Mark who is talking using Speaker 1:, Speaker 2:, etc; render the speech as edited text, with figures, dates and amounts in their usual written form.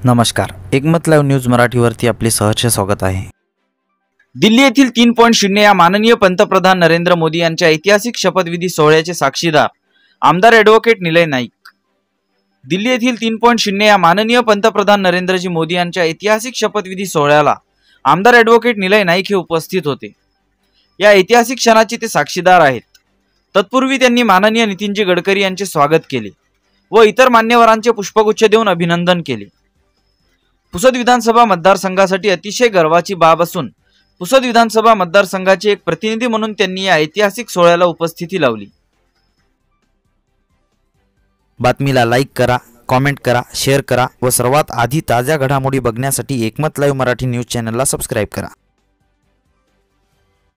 Speaker 1: नमस्कार, एकमत live news मराठीवरती आपले सहर्ष स्वागत आहे।
Speaker 2: दिल्ली येथील 3.0 या माननीय पंतप्रधान नरेंद्र मोदी यांच्या ऐतिहासिक शपथविधी सोहळ्याचे साक्षीदार आमदार ॲडव्होकेट निलय नाईक। दिल्ली येथील 3.0 या माननीय पंतप्रधान नरेंद्रजी मोदी यांच्या ऐतिहासिक शपथविधी सोहळ्याला आमदार ॲडव्होकेट निलय नाईक हे उपस्थित होते। या ऐतिहासिक क्षणाचे ते साक्षीदार आहेत। तत्पूर्वी त्यांनी माननीय नितीनजी गडकरी यांचे स्वागत केले व इतर मान्यवरांचे पुष्पगुच्छ देऊन अभिनंदन केले। पुसद विधानसभा मतदारसंघासाठी अतिशय गर्वाची बाब असून पुसद विधानसभा मतदारसंघाचे एक प्रतिनिधी म्हणून त्यांनी या ऐतिहासिक सोहळ्याला उपस्थिती लावली।
Speaker 1: बातमीला लाईक करा, कमेंट करा, शेअर करा व सर्वात आधी ताज्या घडामोडी बघण्यासाठी एकमत लाईव्ह मराठी न्यूज चॅनलला सबस्क्राइब करा।